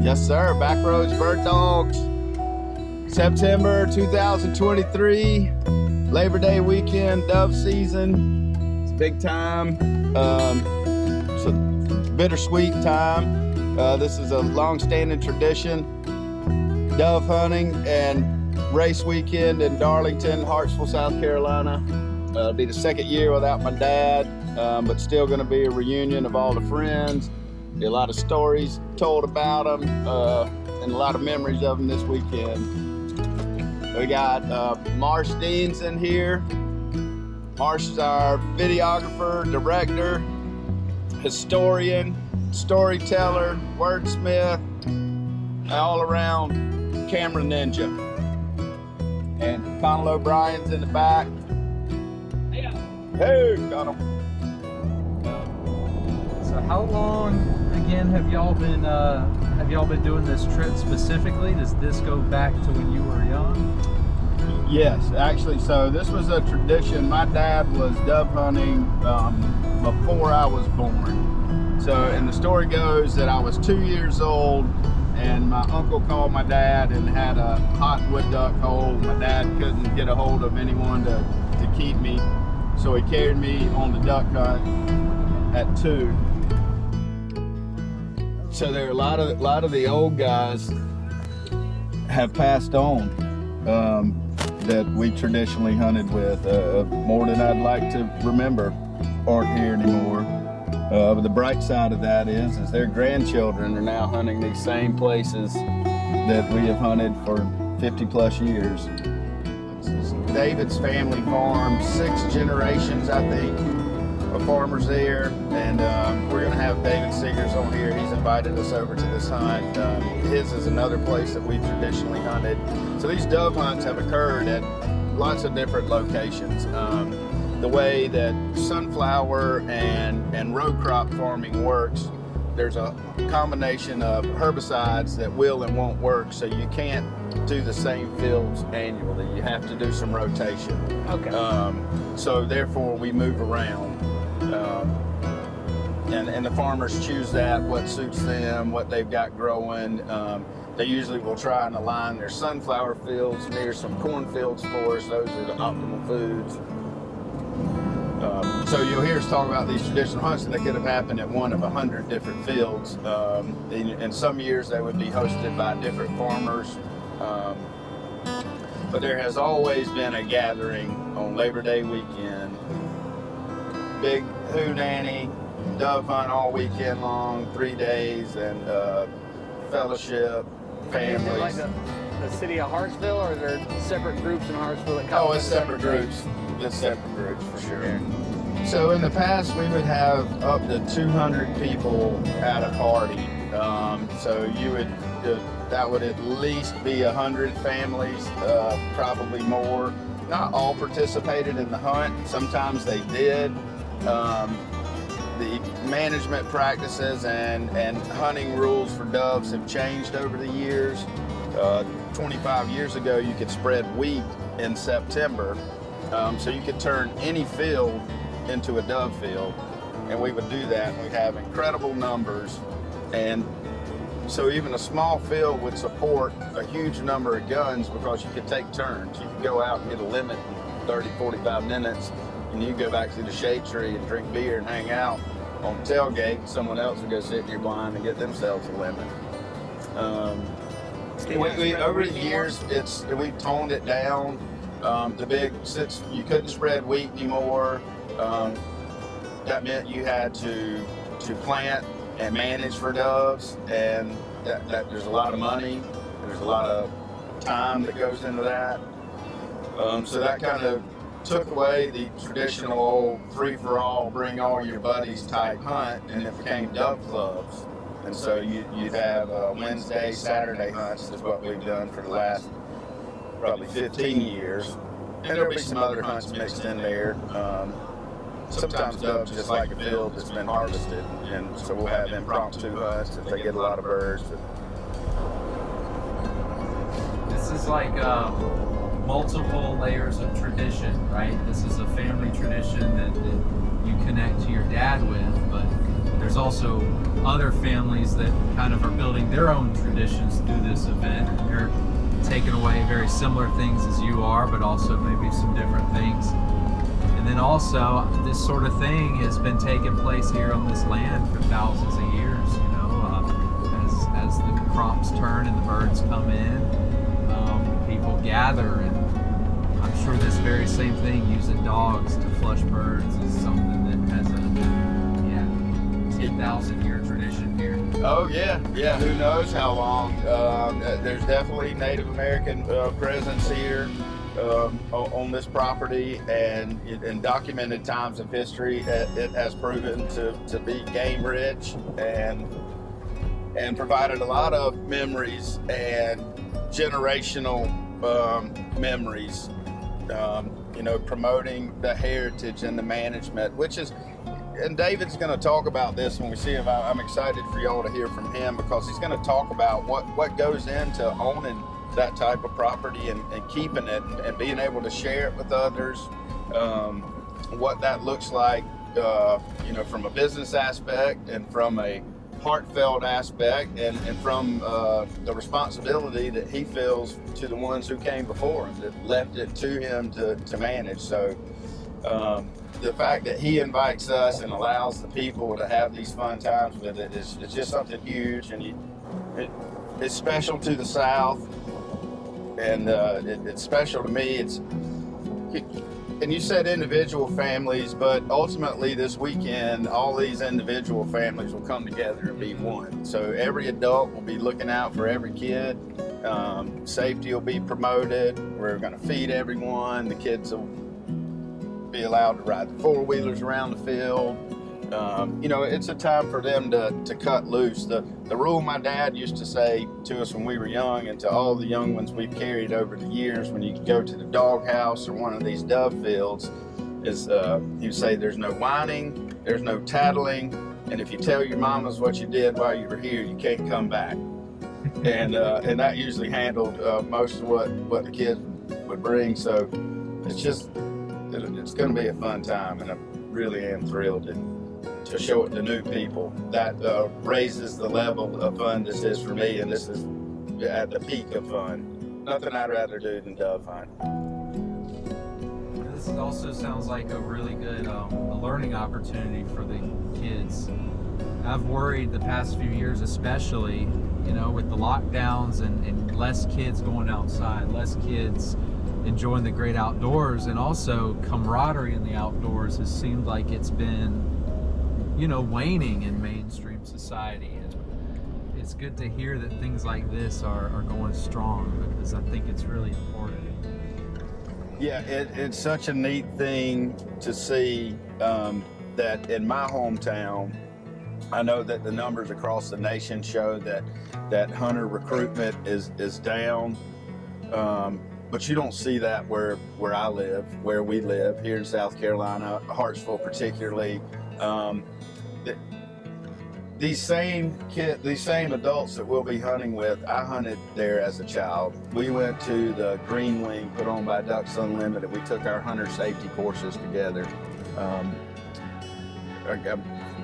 Yes, sir. Backroads Bird Dogs. September 2023, Labor Day weekend, dove season. It's big time. It's a bittersweet time. This is a long-standing tradition. Dove hunting and race weekend in Darlington, Hartsville, South Carolina. It'll be the second year without my dad, but still going to be a reunion of all the friends. Be a lot of stories told about them, and a lot of memories of them this weekend. We got Marsh Deans in here. Marsh is our videographer, director, historian, storyteller, wordsmith, all around camera ninja. And Conal O'Brien's in the back. Hey, got him. So how long again have y'all been doing this trip specifically? Does this go back to when you were young? Yes, actually, so this was a tradition. My dad was dove hunting before I was born. So, and the story goes that I was 2 years old and my uncle called my dad and had a hot wood duck hole. My dad couldn't get a hold of anyone to keep me, so he carried me on the duck hunt at 2. So there are a lot of the old guys have passed on that we traditionally hunted with, more than I'd like to remember aren't here anymore. But the bright side of that is their grandchildren are now hunting these same places that we have hunted for 50 plus years. David's family farm, 6 generations, I think, of farmers there, and we're going to have David Seegers on here. He's invited us over to this hunt. His is another place that we traditionally hunted. So these dove hunts have occurred at lots of different locations. The way that sunflower and row crop farming works, there's a combination of herbicides that will and won't work, so you can't do the same fields annually. You have to do some rotation. Okay. So therefore we move around. And the farmers choose what suits them, what they've got growing. They usually will try and align their sunflower fields near some cornfields for us. Those are the optimal foods. So you'll hear us talk about these traditional hunts, and they could have happened at one of 100 different fields. In some years they would be hosted by different farmers. But there has always been a gathering on Labor Day weekend. Big hootenanny, dove hunt all weekend long, 3 days, and fellowship, families. Is it like the city of Hartsville, or are there separate groups in Hartsville that come? Oh, it's separate groups. It's separate groups for sure. So in the past, we would have up to 200 people at a party. So you would that would at least be 100 families, probably more. Not all participated in the hunt. Sometimes they did. The management practices and hunting rules for doves have changed over the years. 25 years ago, you could spread wheat in September, so you could turn any field into a dove field, and we would do that, and we'd have incredible numbers. And so even a small field would support a huge number of guns because you could take turns. You could go out and get a limit in 30, 45 minutes, and you go back to the shade tree and drink beer and hang out on the tailgate. Someone else would go sit in your blind and get themselves a limit. Over the years, we've toned it down. Since you couldn't spread wheat anymore, that meant you had to plant and manage for doves, and that there's a lot of money, there's a lot of time that goes into that. So that kind of took away the traditional old free-for-all, bring all your buddies type hunt, and it became dove clubs. And so you'd have Wednesday, Saturday hunts is what we've done for the last probably 15 years. And there'll be some other hunts mixed in there. Sometimes doves just like a field that's been harvested, and so we'll have impromptu hunts if they get a lot of birds. This is like multiple layers of tradition, right? This is a family tradition that you connect to your dad with, but there's also other families that kind of are building their own traditions through this event. They're taking away very similar things as you are, but also maybe some different things. And then also, this sort of thing has been taking place here on this land for thousands of years, you know, as the crops turn and the birds come in, people gather, and I'm sure this very same thing, using dogs to flush birds, is something that has a 10,000-year tradition here. Oh yeah, who knows how long. There's definitely Native American presence here on this property, and in documented times of history, it has proven to be game rich and provided a lot of memories and generational memories. You know, promoting the heritage and the management, which is, and David's going to talk about this when we see him. I'm excited for y'all to hear from him, because he's going to talk about what goes into owning that type of property and keeping it and being able to share it with others, what that looks like, you know, from a business aspect and from a heartfelt aspect, and from the responsibility that he feels to the ones who came before him, that left it to him to manage. So the fact that he invites us and allows the people to have these fun times with it is just something huge, and it's special to the South, and it's special to me. And you said individual families, but ultimately this weekend, all these individual families will come together and be one. So every adult will be looking out for every kid. Safety will be promoted. We're going to feed everyone. The kids will be allowed to ride the four-wheelers around the field. You know, it's a time for them to cut loose. The rule my dad used to say to us when we were young, and to all the young ones we've carried over the years, when you go to the doghouse or one of these dove fields, is he would say, there's no whining, there's no tattling, and if you tell your mamas what you did while you were here, you can't come back. And that usually handled most of what the kids would bring. So it's going to be a fun time, and I really am thrilled to show it to new people. That raises the level of fun this is for me, and this is at the peak of fun. Nothing I'd rather do than dove hunt. This also sounds like a really good a learning opportunity for the kids. I've worried the past few years, especially, you know, with the lockdowns and less kids going outside, less kids enjoying the great outdoors, and also camaraderie in the outdoors has seemed like it's been, you know, waning in mainstream society. And it's good to hear that things like this are going strong, because I think it's really important. Yeah, it's such a neat thing to see that in my hometown, I know that the numbers across the nation show that hunter recruitment is down, but you don't see that where I live, where we live here in South Carolina, Hartsville particularly. These same adults that we'll be hunting with, I hunted there as a child. We went to the Green Wing put on by Ducks Unlimited. We took our hunter safety courses together.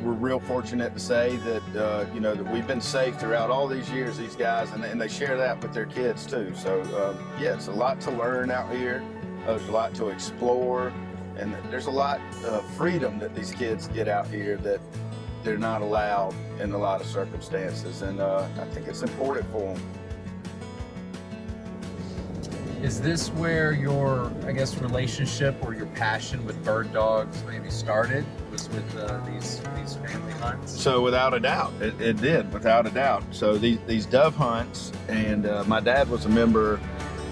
We're real fortunate to say that you know, that we've been safe throughout all these years, these guys, and they share that with their kids too. So yeah, it's a lot to learn out here. There's a lot to explore, and there's a lot of freedom that these kids get out here that they're not allowed in a lot of circumstances, and I think it's important for them. Is this where your, I guess, relationship or your passion with bird dogs maybe started? Was with these family hunts? So without a doubt, it did, without a doubt. So these dove hunts, and my dad was a member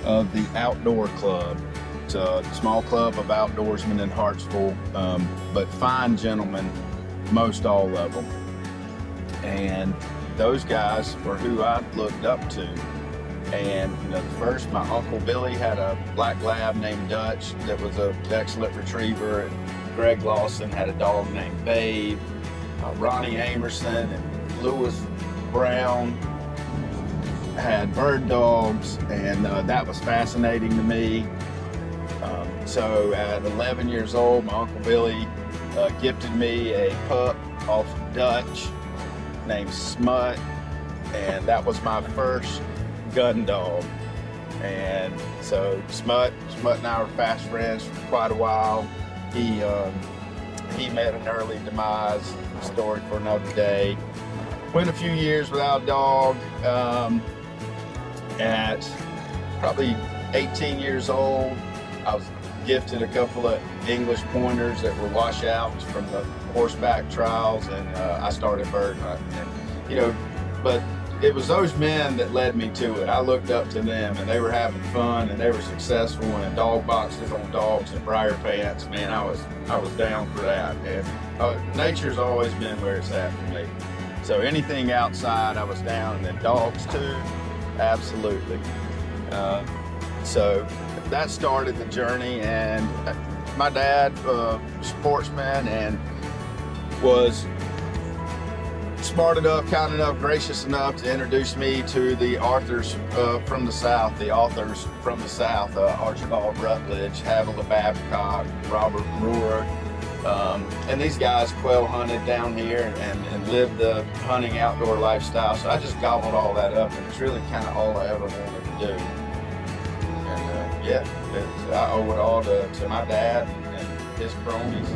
of the Outdoor Club. It's a small club of outdoorsmen in Hartsville, but fine gentlemen, most all of them. And those guys were who I looked up to. And you know, first, my Uncle Billy had a black lab named Dutch that was an excellent retriever. And Greg Lawson had a dog named Babe. Ronnie Amerson and Lewis Brown had bird dogs, and that was fascinating to me. So at 11 years old, my Uncle Billy gifted me a pup off Dutch named Smut, and that was my first gun dog. And so Smut and I were fast friends for quite a while. He met an early demise, story for another day. Went a few years without a dog. At probably 18 years old, I was gifted a couple of English pointers that were washouts from the horseback trials, and I started bird hunting. And, but it was those men that led me to it. I looked up to them, and they were having fun, and they were successful, and dog boxes on dogs and briar pants. Man, I was down for that. And nature's always been where it's at for me. So anything outside, I was down, and then dogs too, absolutely. So that started the journey, and my dad, sportsman, and was smart enough, kind enough, gracious enough to introduce me to the authors from the South, Archibald Rutledge, Havilah Babcock, Robert Brewer. And these guys quail hunted down here and lived the hunting outdoor lifestyle. So I just gobbled all that up, and it's really kind of all I ever wanted to do. And I owe it all to my dad and his cronies.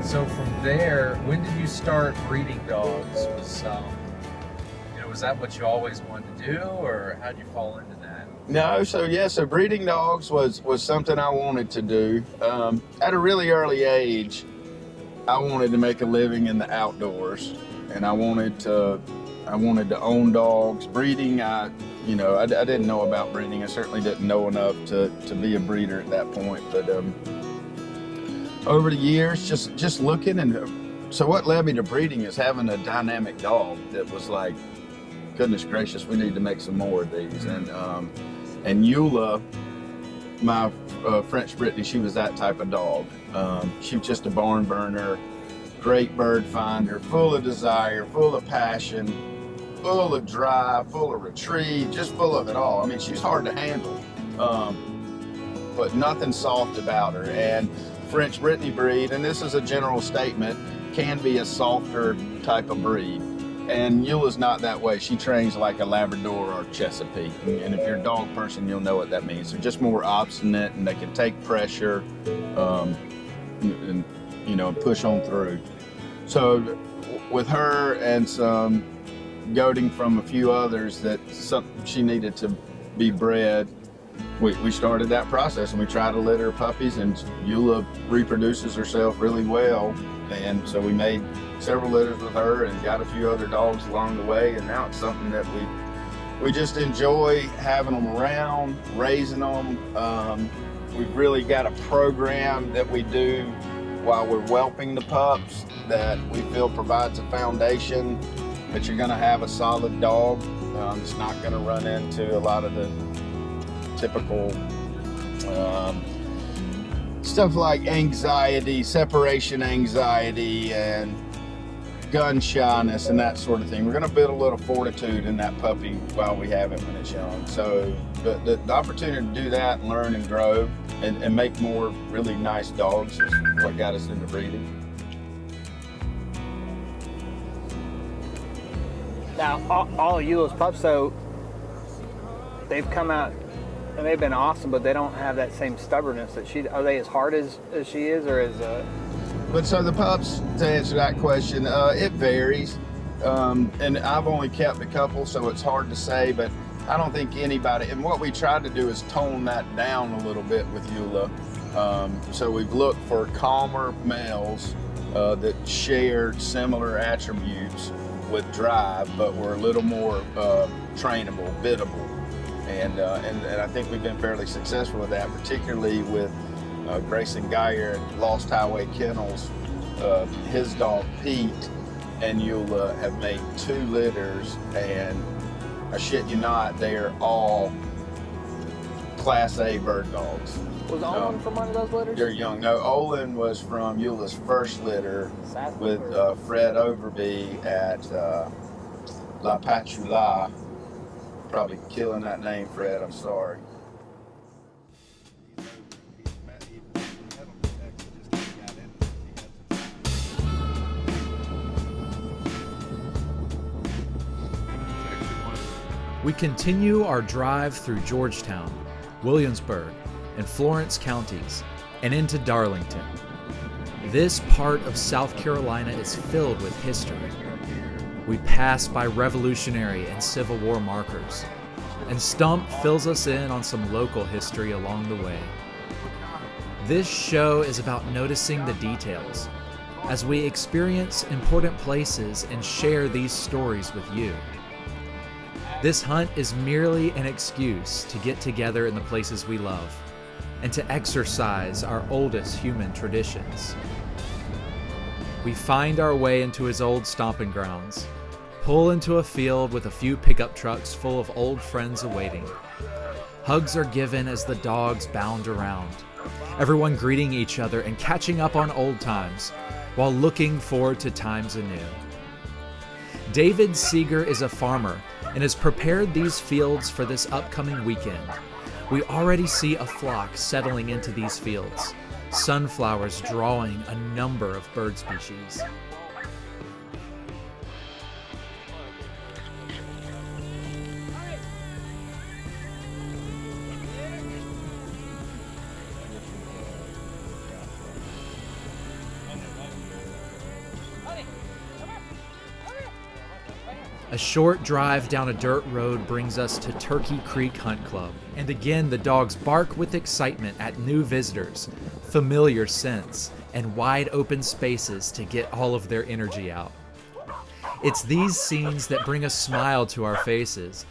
So from there, when did you start breeding dogs? Was that what you always wanted to do, or how did you fall into that? No, so breeding dogs was something I wanted to do. At a really early age, I wanted to make a living in the outdoors, and I wanted to own dogs. Breeding, I didn't know about breeding. I certainly didn't know enough to be a breeder at that point. But over the years, just looking, and so what led me to breeding is having a dynamic dog that was like, goodness gracious, we need to make some more of these. And Eula, my French Brittany, she was that type of dog. She was just a barn burner, great bird finder, full of desire, full of passion, full of drive, full of retrieve, just full of it all. I mean, she's hard to handle, but nothing soft about her. And French Brittany breed, and this is a general statement, can be a softer type of breed. And Eula's not that way. She trains like a Labrador or Chesapeake. And if you're a dog person, you'll know what that means. They're just more obstinate, and they can take pressure and push on through. So with her and some goading from a few others that she needed to be bred, we started that process, and we tried to litter puppies, and Eula reproduces herself really well. And so we made several litters with her and got a few other dogs along the way, and now it's something that we just enjoy having them around, raising them. We've really got a program that we do while we're whelping the pups that we feel provides a foundation that you're going to have a solid dog. It's not going to run into a lot of the typical stuff like anxiety, separation anxiety, and gun shyness and that sort of thing. We're going to build a little fortitude in that puppy while we have it when it's young. So the opportunity to do that and learn and grow and make more really nice dogs is what got us into breeding. Now, all of Eula's pups, though, they've come out and they've been awesome, but they don't have that same stubbornness that are they as hard as she is, or is But so the pups, to answer that question, it varies. And I've only kept a couple, so it's hard to say, but I don't think anybody, and what we tried to do is tone that down a little bit with Eula. So we've looked for calmer males that shared similar attributes with drive, but were a little more trainable, biddable. And I think we've been fairly successful with that, particularly with Grayson Geyer at Lost Highway Kennels. His dog Pete and Eula have made 2 litters, and I shit you not, they are all Class A bird dogs. Was Olin from one of those litters? They're young. No, Olin was from Eula's first litter with Fred Overby at La Patchoula. Probably killing that name, Fred, I'm sorry. We continue our drive through Georgetown, Williamsburg, and Florence counties, and into Darlington. This part of South Carolina is filled with history. We pass by Revolutionary and Civil War markers, and Stump fills us in on some local history along the way. This show is about noticing the details as we experience important places and share these stories with you. This hunt is merely an excuse to get together in the places we love and to exercise our oldest human traditions. We find our way into his old stomping grounds, pull into a field with a few pickup trucks full of old friends awaiting. Hugs are given as the dogs bound around, everyone greeting each other and catching up on old times while looking forward to times anew. David Seeger is a farmer and has prepared these fields for this upcoming weekend. We already see a flock settling into these fields, sunflowers drawing a number of bird species. A short drive down a dirt road brings us to Turkey Creek Hunt Club, and again the dogs bark with excitement at new visitors, familiar scents, and wide open spaces to get all of their energy out. It's these scenes that bring a smile to our faces.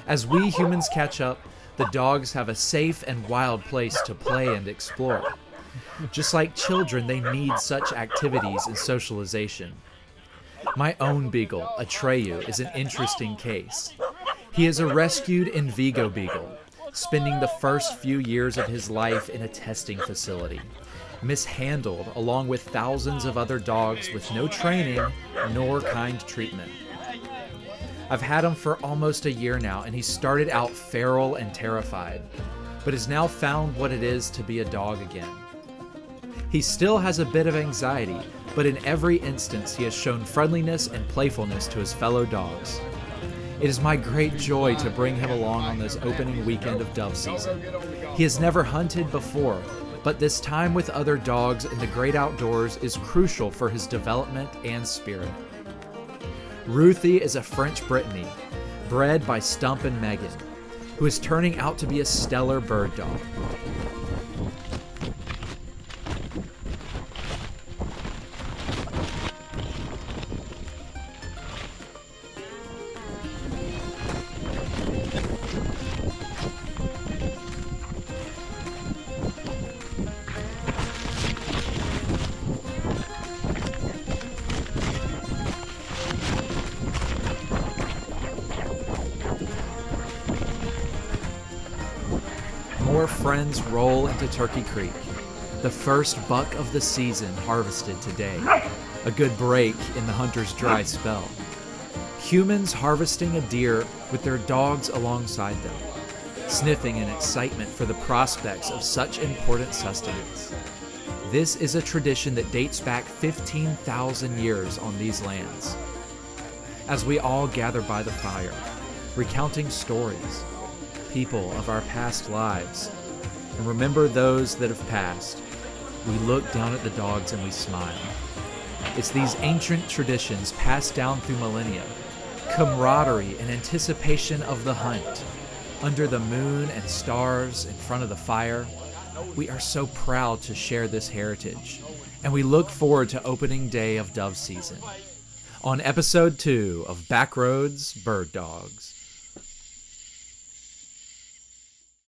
As we humans catch up, the dogs have a safe and wild place to play and explore. Just like children, they need such activities and socialization. My own beagle, Atreyu, is an interesting case. He is a rescued Envigo beagle, spending the first few years of his life in a testing facility, mishandled along with thousands of other dogs with no training nor kind treatment. I've had him for almost a year now, and he started out feral and terrified, but has now found what it is to be a dog again. He still has a bit of anxiety, but in every instance he has shown friendliness and playfulness to his fellow dogs. It is my great joy to bring him along on this opening weekend of dove season. He has never hunted before, but this time with other dogs in the great outdoors is crucial for his development and spirit. Ruthie is a French Brittany, bred by Stump and Megan, who is turning out to be a stellar bird dog. More friends roll into Turkey Creek. The first buck of the season harvested today. A good break in the hunter's dry spell. Humans harvesting a deer with their dogs alongside them, sniffing in excitement for the prospects of such important sustenance. This is a tradition that dates back 15,000 years on these lands. As we all gather by the fire, recounting stories, people of our past lives, and remember those that have passed, we look down at the dogs and we smile. It's these ancient traditions passed down through millennia, camaraderie and anticipation of the hunt. Under the moon and stars in front of the fire, we are so proud to share this heritage, and we look forward to opening day of dove season. On episode 2 of Backroads Bird Dogs.